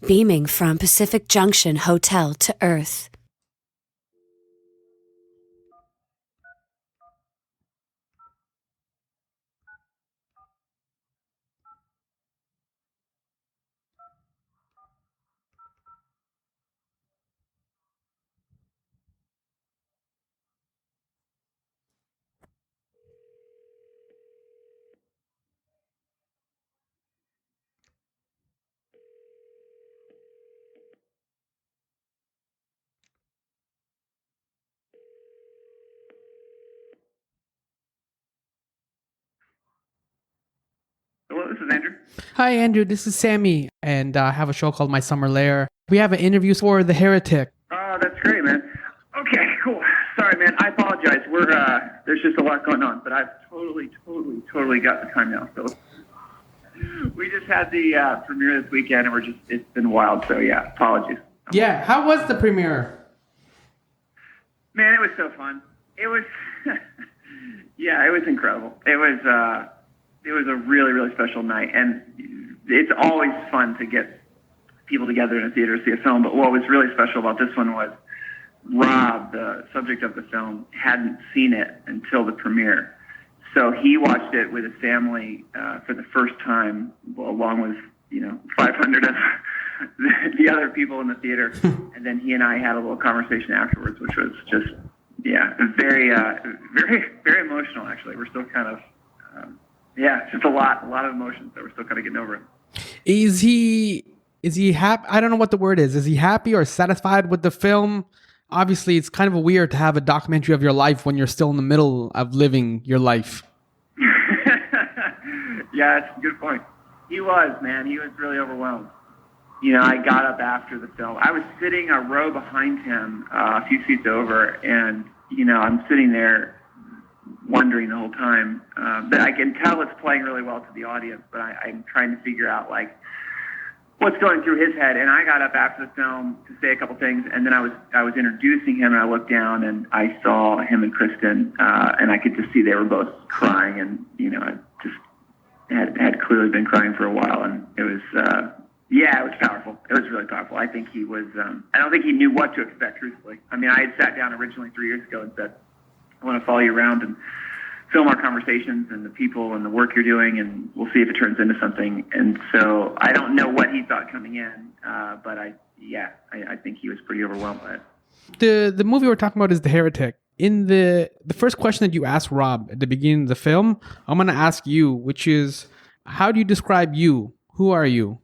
beaming from Pacific Junction Hotel to Earth. Hello, this is Andrew. Hi, Andrew. This is Sammy, and I have a show called My Summer Lair. We have an interview for The Heretic. Oh, that's great, man. Okay, cool. Sorry, man. I apologize. There's just a lot going on, but I've totally got the time now. So we just had the premiere this weekend, and it's been wild. So yeah, apologies. Yeah, how was the premiere? Man, it was so fun. It was, yeah, it was incredible. It was a really, really special night, and it's always fun to get people together in a theater to see a film. But what was really special about this one was Rob, the subject of the film, hadn't seen it until the premiere. So he watched it with his family for the first time, along with 500 of the other people in the theater. And then he and I had a little conversation afterwards, which was just very very emotional. Actually, we're still kind of just a lot of emotions that we're still kind of getting over it. Is he happy? I don't know what the word is. Is he happy or satisfied with the film? Obviously, it's kind of weird to have a documentary of your life when you're still in the middle of living your life. Yeah, that's a good point. He was really overwhelmed. I got up after the film. I was sitting a row behind him, a few seats over, and, I'm sitting there wondering the whole time. But I can tell it's playing really well to the audience, but I'm trying to figure out, what's going through his head. And I got up after the film to say a couple things, and then I was introducing him, and I looked down, and I saw him and Kristen, and I could just see they were both crying, and, I just had clearly been crying for a while, and it was... it was powerful. It was really powerful. I think he was, I don't think he knew what to expect, truthfully. I mean, I had sat down originally 3 years ago and said, I want to follow you around and film our conversations and the people and the work you're doing, and we'll see if it turns into something. And so I don't know what he thought coming in, but I think he was pretty overwhelmed by it. The movie we're talking about is The Heretic. In the first question that you asked Rob at the beginning of the film, I'm going to ask you, which is, how do you describe you? Who are you?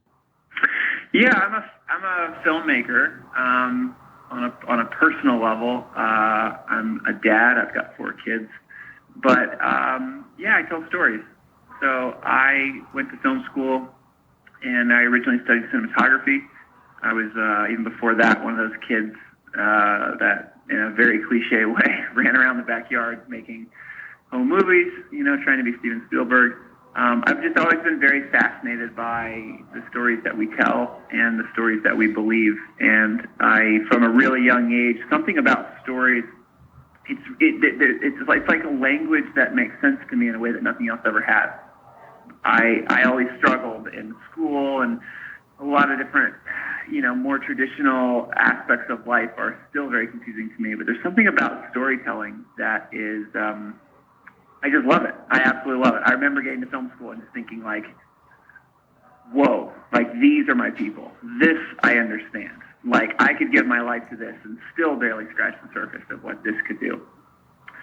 Yeah, I'm a filmmaker. On a personal level, I'm a dad. I've got 4 kids, but I tell stories. So I went to film school, and I originally studied cinematography. I was even before that one of those kids that, in a very cliche way, ran around the backyard making home movies. Trying to be Steven Spielberg. I've just always been very fascinated by the stories that we tell and the stories that we believe. And from a really young age, something about stories, it's like a language that makes sense to me in a way that nothing else ever has. I always struggled in school, and a lot of different, more traditional aspects of life are still very confusing to me. But there's something about storytelling that is... I just love it. I absolutely love it. I remember getting to film school and just thinking whoa, these are my people. This I understand. I could give my life to this and still barely scratch the surface of what this could do.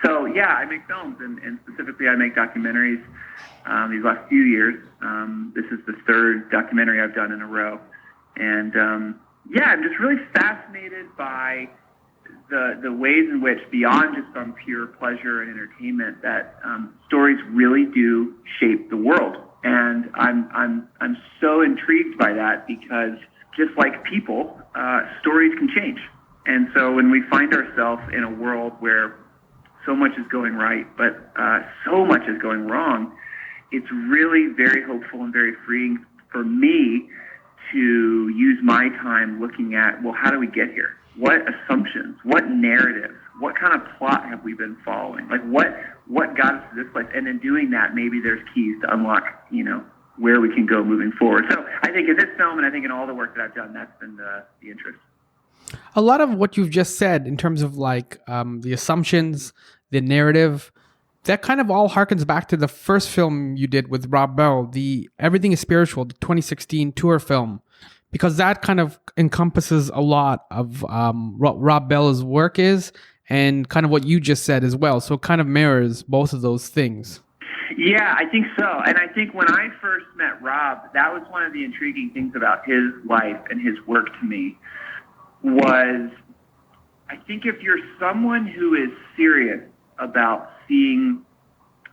So yeah, I make films, and specifically I make documentaries these last few years. This is the 3rd documentary I've done in a row. And I'm just really fascinated by the ways in which, beyond just some pure pleasure and entertainment, that stories really do shape the world. And I'm so intrigued by that, because just like people, stories can change. And so when we find ourselves in a world where so much is going right, but so much is going wrong, it's really very hopeful and very freeing for me to use my time looking at, well, how do we get here? What assumptions, what narratives, what kind of plot have we been following? What got us to this place? And in doing that, maybe there's keys to unlock, where we can go moving forward. So I think in this film, and I think in all the work that I've done, that's been the interest. A lot of what you've just said in terms of like the assumptions, the narrative, that kind of all harkens back to the first film you did with Rob Bell, the Everything is Spiritual, the 2016 tour film, because that kind of encompasses a lot of what Rob Bell's work is and kind of what you just said as well. So it kind of mirrors both of those things. Yeah, I think so. And I think when I first met Rob, that was one of the intriguing things about his life and his work to me was, I think if you're someone who is serious about seeing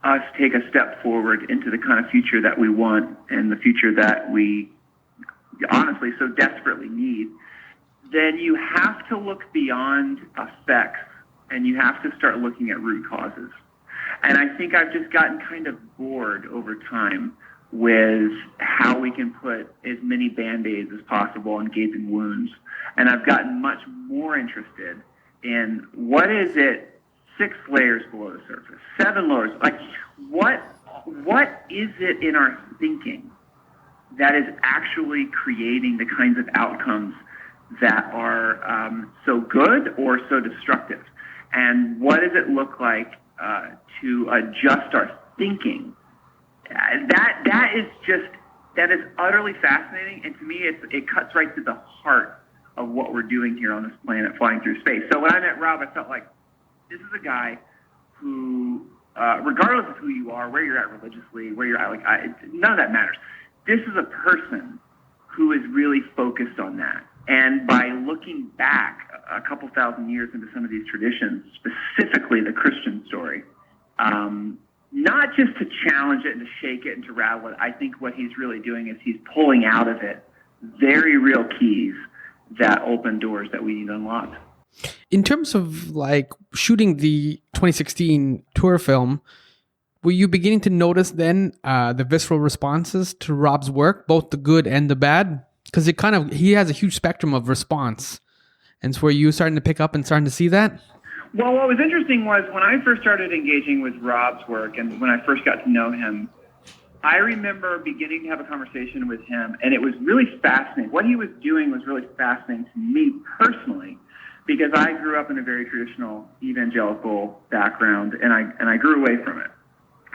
us take a step forward into the kind of future that we want and the future that we honestly so desperately need, then you have to look beyond effects and you have to start looking at root causes. And I think I've just gotten kind of bored over time with how we can put as many Band-Aids as possible on gaping wounds. And I've gotten much more interested in what is it 6 layers below the surface, 7 layers, like what is it in our thinking that is actually creating the kinds of outcomes that are so good or so destructive? And what does it look like to adjust our thinking? That is utterly fascinating, and to me, it cuts right to the heart of what we're doing here on this planet, flying through space. So when I met Rob, I felt like this is a guy who, regardless of who you are, where you're at religiously, where you're at, none of that matters. This is a person who is really focused on that. And by looking back a couple thousand years into some of these traditions, specifically the Christian story, not just to challenge it and to shake it and to rattle it, I think what he's really doing is he's pulling out of it very real keys that open doors that we need unlocked. In terms of like shooting the 2016 tour film, were you beginning to notice then the visceral responses to Rob's work, both the good and the bad? Because he has a huge spectrum of response. And so were you starting to pick up and starting to see that? Well, what was interesting was when I first started engaging with Rob's work and when I first got to know him, I remember beginning to have a conversation with him, and it was really fascinating. What he was doing was really fascinating to me personally, because I grew up in a very traditional evangelical background, and I grew away from it.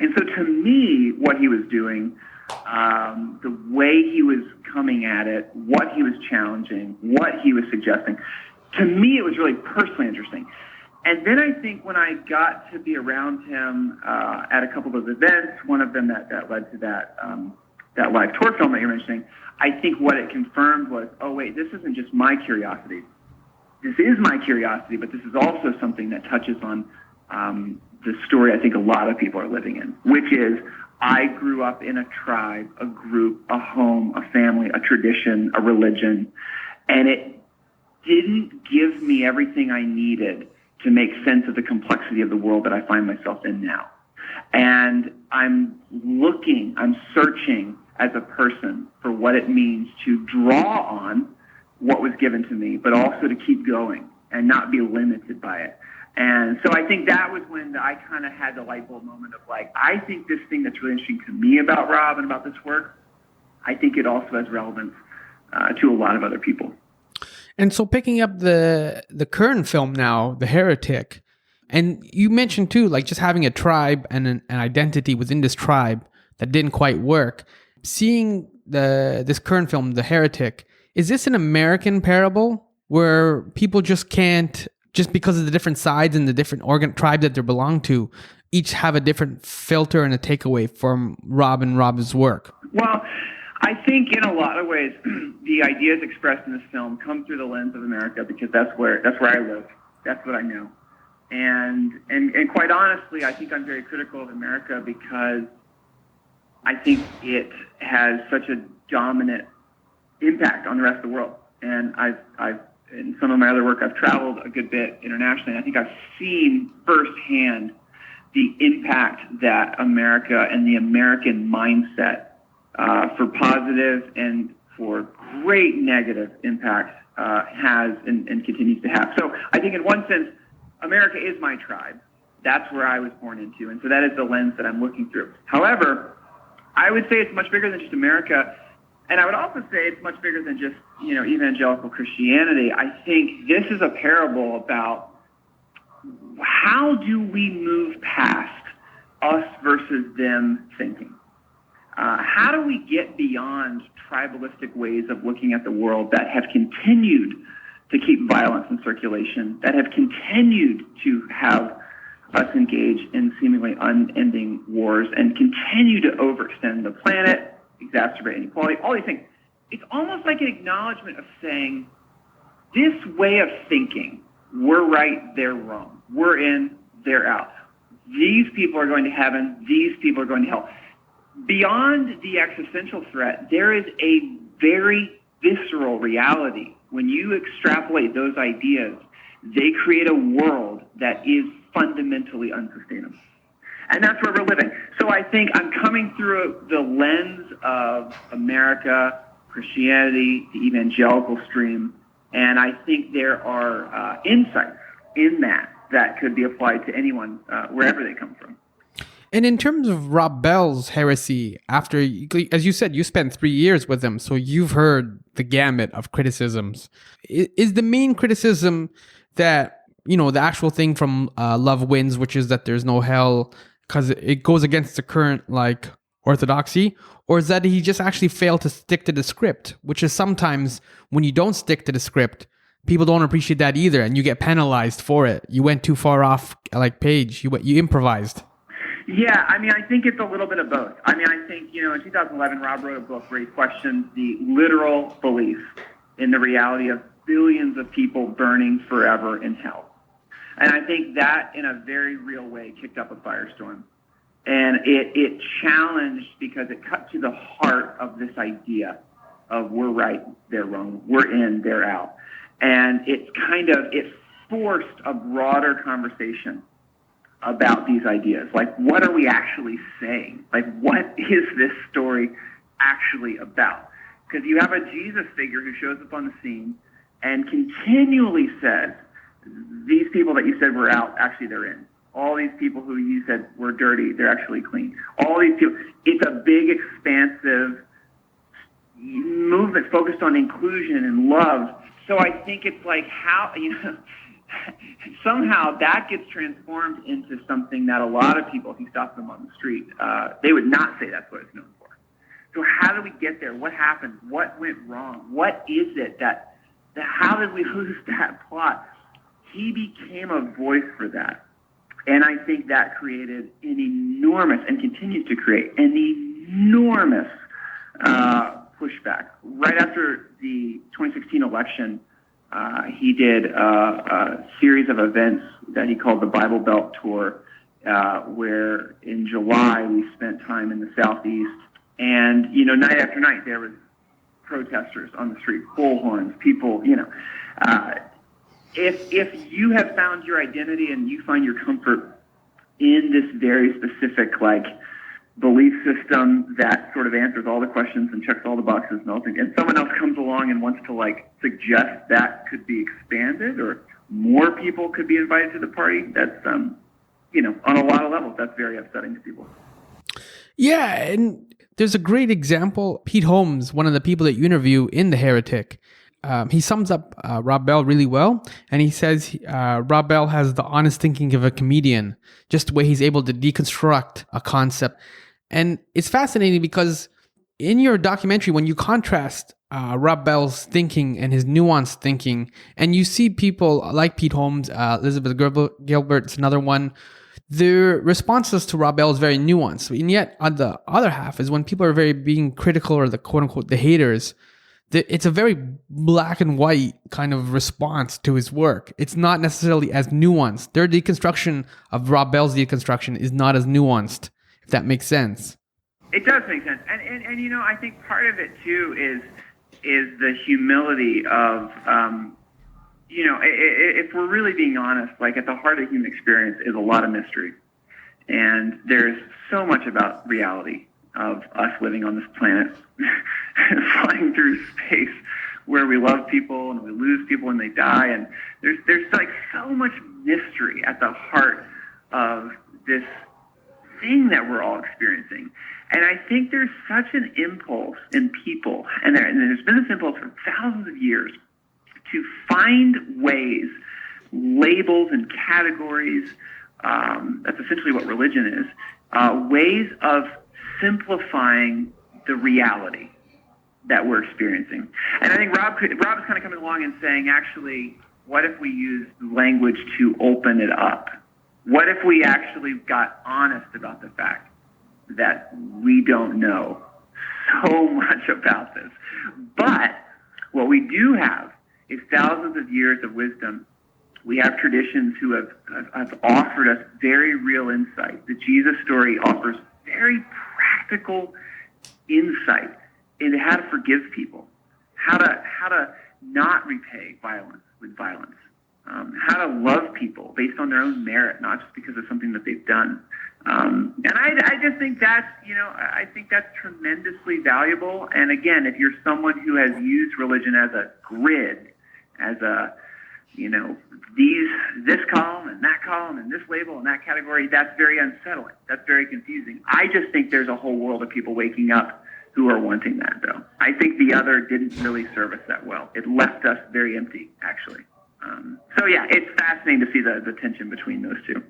And so to me, what he was doing, the way he was coming at it, what he was challenging, what he was suggesting, to me, it was really personally interesting. And then I think when I got to be around him at a couple of events, one of them that led to that live tour film that you're mentioning, I think what it confirmed was, oh, wait, this isn't just my curiosity. This is my curiosity, but this is also something that touches on the story I think a lot of people are living in, which is I grew up in a tribe, a group, a home, a family, a tradition, a religion, and it didn't give me everything I needed to make sense of the complexity of the world that I find myself in now. And I'm searching as a person for what it means to draw on what was given to me, but also to keep going and not be limited by it. And so I think that was when I kind of had the light bulb moment of like, I think this thing that's really interesting to me about Rob and about this work, I think it also has relevance to a lot of other people. And so picking up the current film now, The Heretic, and you mentioned too, like just having a tribe and an identity within this tribe that didn't quite work. Seeing this current film, The Heretic, is this an American parable where people just can't, just because of the different sides and the different tribe that they belong to, each have a different filter and a takeaway from Rob and Rob's work? Well, I think in a lot of ways, the ideas expressed in this film come through the lens of America because that's where I live. That's what I know. And quite honestly, I think I'm very critical of America because I think it has such a dominant impact on the rest of the world. And I've in some of my other work, I've traveled a good bit internationally. And I think I've seen firsthand the impact that America and the American mindset for positive and for great negative impact has and continues to have. So I think in one sense, America is my tribe. That's where I was born into. And so that is the lens that I'm looking through. However, I would say it's much bigger than just America. And I would also say it's much bigger than just, evangelical Christianity. I think this is a parable about how do we move past us versus them thinking? How do we get beyond tribalistic ways of looking at the world that have continued to keep violence in circulation, that have continued to have us engage in seemingly unending wars and continue to overextend the planet, exacerbate inequality, all these things. It's almost like an acknowledgement of saying, this way of thinking, we're right, they're wrong. We're in, they're out. These people are going to heaven, these people are going to hell. Beyond the existential threat, there is a very visceral reality. When you extrapolate those ideas, they create a world that is fundamentally unsustainable. And that's where we're living. So I think I'm coming through the lens of America, Christianity, the evangelical stream, and I think there are insights in that could be applied to anyone, wherever they come from. And in terms of Rob Bell's Heresy, after, as you said, you spent 3 years with him, so you've heard the gamut of criticisms. Is the main criticism that, the actual thing from Love Wins, which is that there's no hell because it goes against the current, orthodoxy? Or is that he just actually failed to stick to the script, which is sometimes when you don't stick to the script, people don't appreciate that either, and you get penalized for it. You went too far off, page. You improvised. Yeah, I think it's a little bit of both. I think, in 2011, Rob wrote a book where he questioned the literal belief in the reality of billions of people burning forever in hell. And I think that, in a very real way, kicked up a firestorm. And it challenged, because it cut to the heart of this idea of we're right, they're wrong, we're in, they're out. And it forced a broader conversation about these ideas. What are we actually saying? What is this story actually about? Because you have a Jesus figure who shows up on the scene and continually says, these people that you said were out, actually they're in. All these people who you said were dirty, they're actually clean. All these people, it's a big, expansive movement focused on inclusion and love. So I think it's how, somehow that gets transformed into something that a lot of people, if you stop them on the street, they would not say that's what it's known for. So how do we get there? What happened? What went wrong? What is it that how did we lose that plot? He became a voice for that. And I think that created an enormous, and continues to create, an enormous pushback. Right after the 2016 election, he did a series of events that he called the Bible Belt Tour, where in July we spent time in the Southeast. And, night after night there was protesters on the street, bullhorns, people, If you have found your identity and you find your comfort in this very specific, belief system that sort of answers all the questions and checks all the boxes and all things, and someone else comes along and wants to, suggest that could be expanded or more people could be invited to the party, that's, on a lot of levels, that's very upsetting to people. Yeah, and there's a great example. Pete Holmes, one of the people that you interview in The Heretic, he sums up Rob Bell really well, and he says Rob Bell has the honest thinking of a comedian, just the way he's able to deconstruct a concept. And it's fascinating because in your documentary, when you contrast Rob Bell's thinking and his nuanced thinking, and you see people like Pete Holmes, Elizabeth Gilbert's another one, their responses to Rob Bell is very nuanced. And yet on the other half is when people are very being critical, or the quote unquote the haters, it's a very black and white kind of response to his work. It's not necessarily as nuanced. Their deconstruction of Rob Bell's deconstruction is not as nuanced, if that makes sense. It does make sense. And I think part of it too is the humility of, if we're really being honest, at the heart of the human experience is a lot of mystery. And there's so much about reality of us living on this planet, flying through space, where we love people and we lose people when they die, and there's so much mystery at the heart of this thing that we're all experiencing. And I think there's such an impulse in people, and there's been this impulse for thousands of years to find ways, labels and categories, that's essentially what religion is, ways of simplifying the reality that we're experiencing. And I think Rob is kind of coming along and saying, actually, what if we use language to open it up? What if we actually got honest about the fact that we don't know so much about this? But what we do have is thousands of years of wisdom. We have traditions who have offered us very real insight. The Jesus story offers very practical insight into how to forgive people, how to not repay violence with violence, how to love people based on their own merit, not just because of something that they've done. And I just think I think that's tremendously valuable. And again, if you're someone who has used religion as a grid, as a, this column and this label and that category, that's very unsettling. That's very confusing. I just think there's a whole world of people waking up who are wanting that, though. I think the other didn't really serve us that well. It left us very empty, actually. So yeah, it's fascinating to see the tension between those two.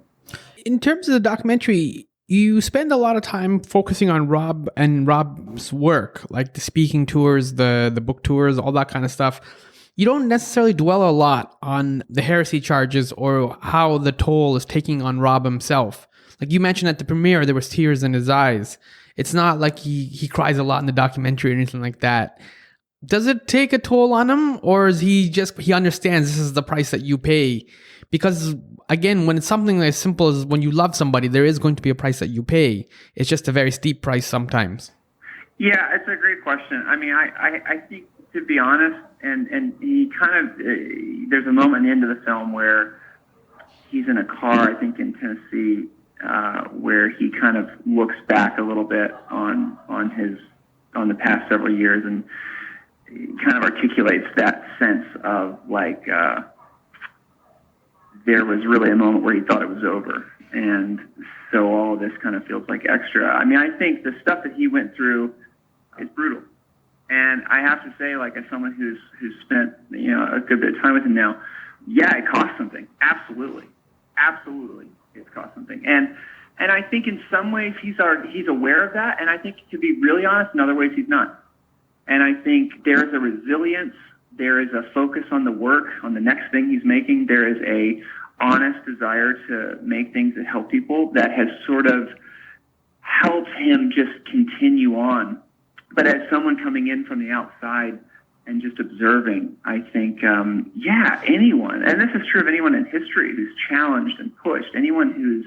In terms of the documentary, you spend a lot of time focusing on Rob and Rob's work, like the speaking tours, the book tours, all that kind of stuff. You don't necessarily dwell a lot on the heresy charges or how the toll is taking on Rob himself. Like you mentioned at the premiere, there was tears in his eyes. It's not like he cries a lot in the documentary or anything like that. Does it take a toll on him, or is he understands this is the price that you pay? Because again, when it's something as simple as when you love somebody, there is going to be a price that you pay. It's just a very steep price sometimes. Yeah, it's a great question. I mean, I think, to be honest, and he kind of, there's a moment at the end of the film where he's in a car, I think in Tennessee, where he kind of looks back a little bit on the past several years and kind of articulates that sense of like, there was really a moment where he thought it was over. And so all of this kind of feels like extra. I mean, I think the stuff that he went through is brutal. And I have to say, like, as someone who's spent, a good bit of time with him now, yeah, it costs something. Absolutely. It costs something. And I think in some ways he's aware of that. And I think, to be really honest, in other ways he's not. And I think there is a resilience. There is a focus on the work, on the next thing he's making. There is a honest desire to make things that help people that has sort of helped him just continue on. But as someone coming in from the outside and just observing, I think, anyone, and this is true of anyone in history who's challenged and pushed, anyone who's,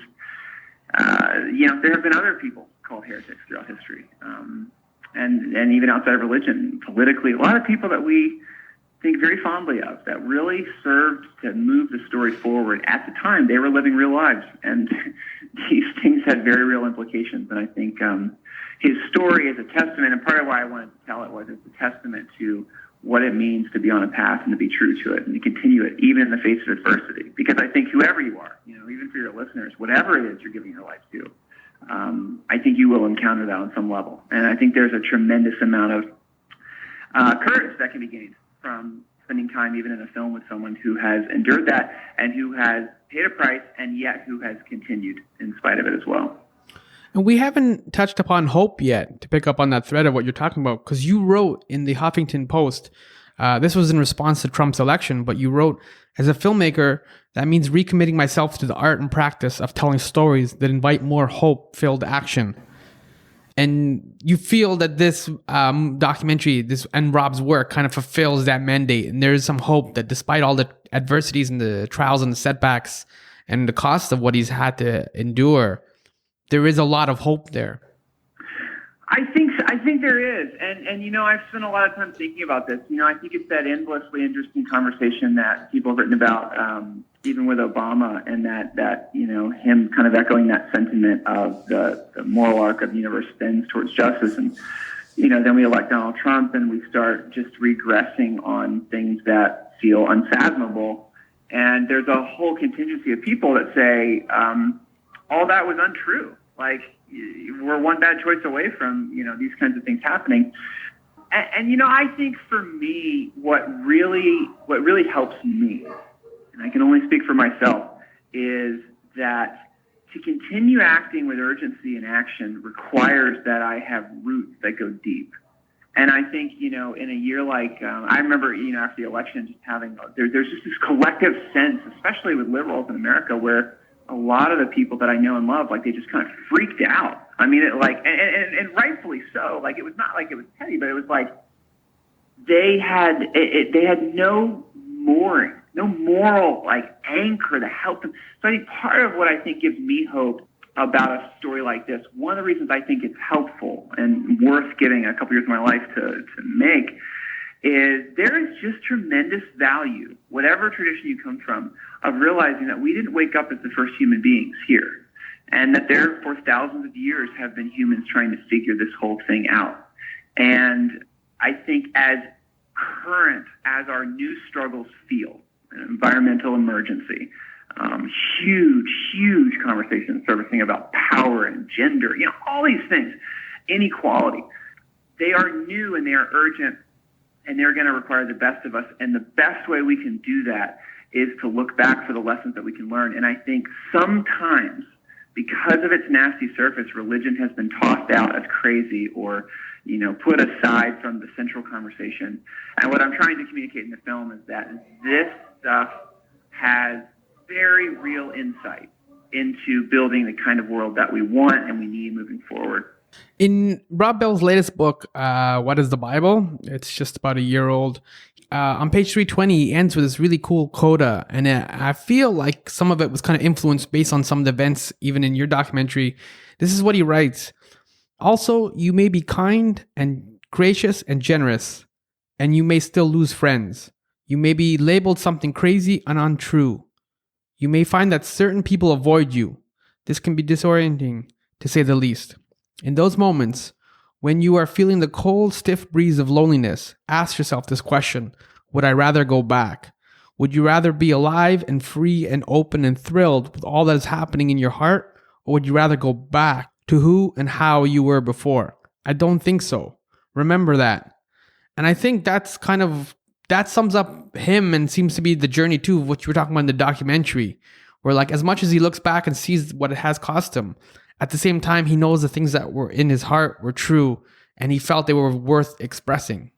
there have been other people called heretics throughout history. And even outside of religion, politically, a lot of people that we think very fondly of that really served to move the story forward. At the time, they were living real lives, and these things had very real implications. And I think his story is a testament, and part of why I wanted to tell it was it's a testament to what it means to be on a path and to be true to it and to continue it, even in the face of adversity. Because I think whoever you are, even for your listeners, whatever it is you're giving your life to, I think you will encounter that on some level. And I think there's a tremendous amount of courage that can be gained from spending time even in a film with someone who has endured that and who has paid a price and yet who has continued in spite of it as well. And we haven't touched upon hope yet, to pick up on that thread of what you're talking about, because you wrote in the Huffington Post, this was in response to Trump's election, but you wrote, as a filmmaker, that means recommitting myself to the art and practice of telling stories that invite more hope-filled action. And you feel that this documentary, and Rob's work kind of fulfills that mandate. And there is some hope that despite all the adversities and the trials and the setbacks and the cost of what he's had to endure, there is a lot of hope there. I think there is. And I've spent a lot of time thinking about this. I think it's that endlessly interesting conversation that people have written about, even with Obama, and that him kind of echoing that sentiment of the moral arc of the universe bends towards justice. And, then we elect Donald Trump and we start just regressing on things that feel unfathomable. And there's a whole contingency of people that say, all that was untrue. Like, we're one bad choice away from, these kinds of things happening. And I think for me, what really helps me, and I can only speak for myself, is that to continue acting with urgency and action requires that I have roots that go deep. And I think, in a year like, I remember, after the election, just having, there's just this collective sense, especially with liberals in America, where a lot of the people that I know and love, like, they just kind of freaked out. I mean, and rightfully so. Like, it was not like it was petty, but it was like they had no mooring, no moral, like, anchor to help them. So I think part of what I think gives me hope about a story like this, one of the reasons I think it's helpful and worth giving a couple years of my life to make, is there is just tremendous value, whatever tradition you come from, of realizing that we didn't wake up as the first human beings here, and that there for thousands of years have been humans trying to figure this whole thing out. And I think as current as our new struggles feel, environmental emergency, huge conversations surfacing about power and gender, all these things, inequality, they are new and they are urgent, and they're going to require the best of us. And the best way we can do that is to look back for the lessons that we can learn. And I think sometimes, because of its nasty surface, religion has been tossed out as crazy or, put aside from the central conversation. And what I'm trying to communicate in the film is that this stuff has very real insight into building the kind of world that we want and we need moving forward. In Rob Bell's latest book, What is the Bible? It's just about a year old. On page 320, he ends with this really cool coda, and I feel like some of it was kind of influenced based on some of the events, even in your documentary. This is what he writes. Also, you may be kind and gracious and generous, and you may still lose friends. You may be labeled something crazy and untrue. You may find that certain people avoid you. This can be disorienting, to say the least. In those moments, when you are feeling the cold, stiff breeze of loneliness, ask yourself this question: would I rather go back? Would you rather be alive and free and open and thrilled with all that is happening in your heart? Or would you rather go back to who and how you were before? I don't think so. Remember that. And I think that sums up him and seems to be the journey too of what you were talking about in the documentary, where, like, as much as he looks back and sees what it has cost him, at the same time, he knows the things that were in his heart were true, and he felt they were worth expressing.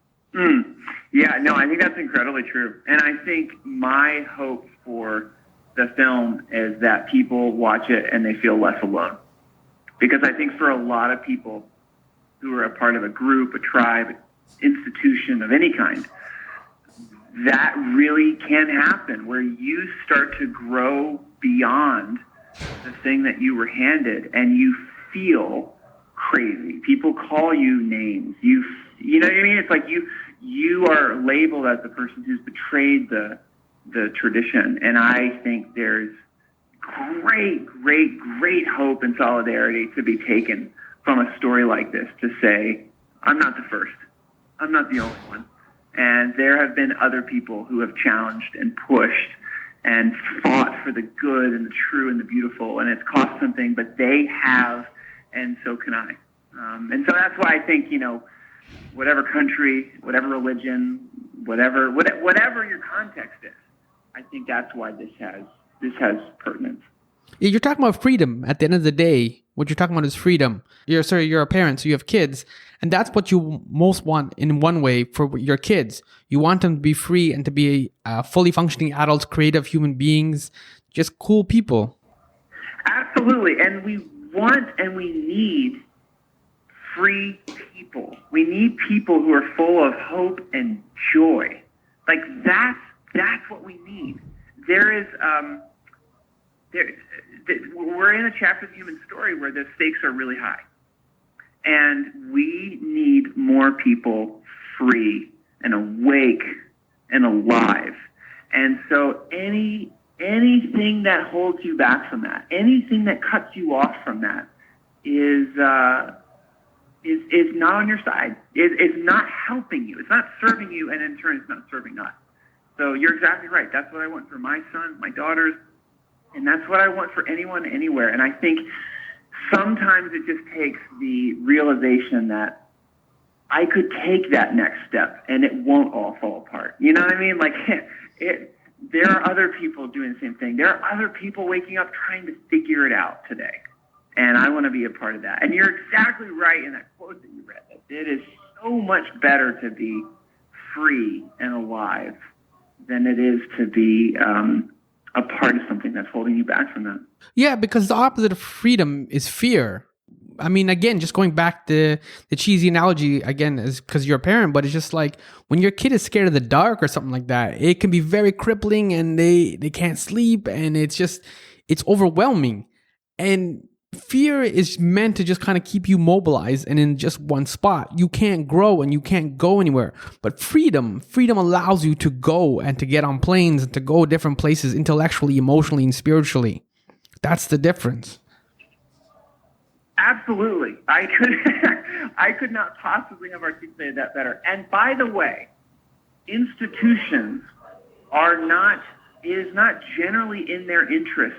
Yeah, no, I think that's incredibly true. And I think my hope for the film is that people watch it and they feel less alone. Because I think for a lot of people who are a part of a group, a tribe, institution of any kind, that really can happen, where you start to grow beyond the thing that you were handed and you feel crazy. People call you names. You know what I mean? It's like you are labeled as the person who's betrayed the tradition. And I think there's great hope and solidarity to be taken from a story like this, to say, I'm not the first. I'm not the only one. And there have been other people who have challenged and pushed and fought for the good and the true and the beautiful, and it's cost something, but they have, and so can I. And so that's why I think, whatever country, whatever religion, whatever your context is, I think that's why this has pertinence. Yeah, you're talking about freedom. At the end of the day, what you're talking about is freedom. You're a parent, so you have kids, and that's what you most want in one way for your kids. You want them to be free and to be fully functioning adults, creative human beings, just cool people. Absolutely, and we want and we need free people. We need people who are full of hope and joy. Like, that's what we need. We're in a chapter of the human story where the stakes are really high. And we need more people free and awake and alive. And so anything that holds you back from that, anything that cuts you off from that is not on your side. Is not helping you. It's not serving you, and in turn it's not serving us. So you're exactly right. That's what I want for my son, my daughters, and that's what I want for anyone, anywhere. And I think sometimes it just takes the realization that I could take that next step and it won't all fall apart. You know what I mean? Like, there are other people doing the same thing. There are other people waking up trying to figure it out today. And I want to be a part of that. And you're exactly right in that quote that you read. That it is so much better to be free and alive than it is to be a part of something that's holding you back from that. Yeah, because the opposite of freedom is fear. I mean, again, just going back to the cheesy analogy again, is because you're a parent, but it's just like when your kid is scared of the dark or something like that, it can be very crippling and they can't sleep and it's overwhelming. And fear is meant to just kind of keep you mobilized and in just one spot. You can't grow and you can't go anywhere. But freedom allows you to go and to get on planes and to go different places intellectually, emotionally, and spiritually. That's the difference. Absolutely. I could not possibly have articulated that better. And by the way, institutions is not generally in their interest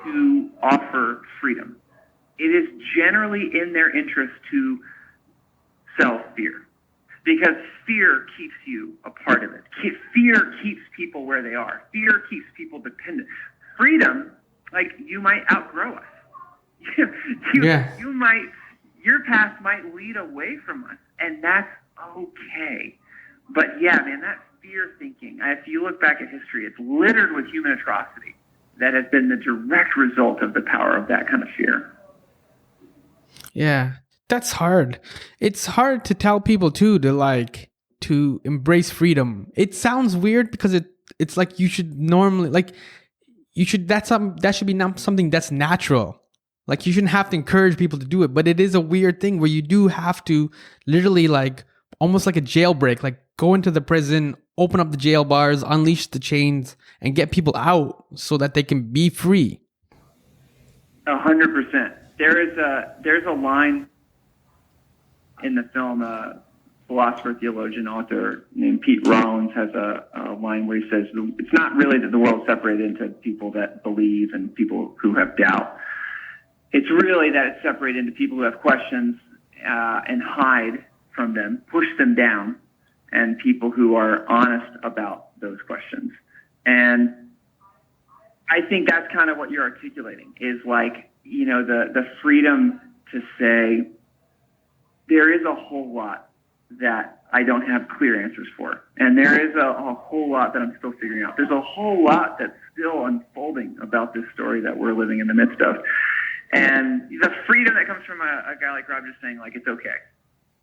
to offer freedom. It is generally in their interest to sell fear, because fear keeps you a part of it. Fear keeps people where they are. Fear keeps people dependent. Freedom, like, you might outgrow us. You might, your path might lead away from us, and that's okay. But yeah, man, that fear thinking, if you look back at history, it's littered with human atrocity that has been the direct result of the power of that kind of fear. Yeah, that's hard. It's hard to tell people too to embrace freedom. It sounds weird because it's like you should normally that should be something that's natural. Like, you shouldn't have to encourage people to do it, but it is a weird thing where you do have to literally, like, almost like a jailbreak, like go into the prison, open up the jail bars, unleash the chains, and get people out so that they can be free. 100%. There's a line in the film, a philosopher, theologian, author named Pete Rollins has a line where he says, it's not really that the world's separated into people that believe and people who have doubt. It's really that it's separated into people who have questions and hide from them, push them down, and people who are honest about those questions. And I think that's kind of what you're articulating, is like, you know, the freedom to say there is a whole lot that I don't have clear answers for. And there is a whole lot that I'm still figuring out. There's a whole lot that's still unfolding about this story that we're living in the midst of. And the freedom that comes from a guy like Rob just saying, like, it's okay.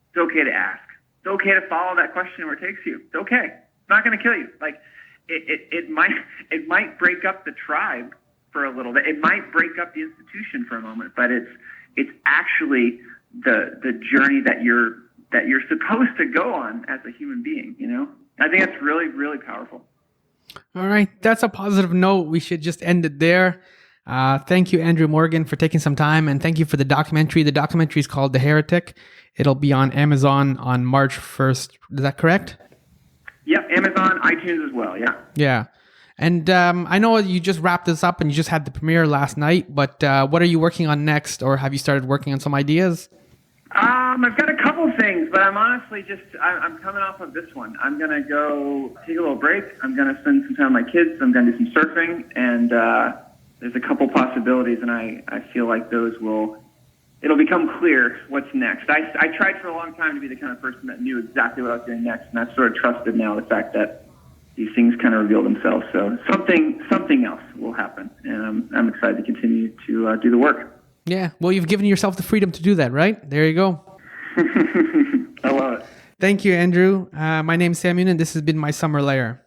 It's okay to ask. It's okay to follow that question where it takes you. It's okay. It's not going to kill you. Like, it might break up the tribe for a little bit. It might break up the institution for a moment, but it's actually the journey that you're supposed to go on as a human being, you know? I think that's really, really powerful. All right. That's a positive note. We should just end it there. Thank you, Andrew Morgan, for taking some time, and thank you for the documentary. The documentary is called The Heretic. It'll be on Amazon on March 1st. Is that correct? Yep, Amazon, iTunes as well, yeah. Yeah. And I know you just wrapped this up and you just had the premiere last night, but what are you working on next, or have you started working on some ideas? I've got a couple things, but I'm honestly I'm coming off of this one. I'm going to go take a little break. I'm going to spend some time with my kids. I'm going to do some surfing, and there's a couple possibilities, and I feel like it'll become clear what's next. I tried for a long time to be the kind of person that knew exactly what I was doing next, and I've sort of trusted now the fact that these things kind of reveal themselves. So something else will happen, and I'm excited to continue to do the work. Yeah, well, you've given yourself the freedom to do that, right? There you go. I love it. Thank you, Andrew. My name's Sammy Younan, and this has been My Summer Lair.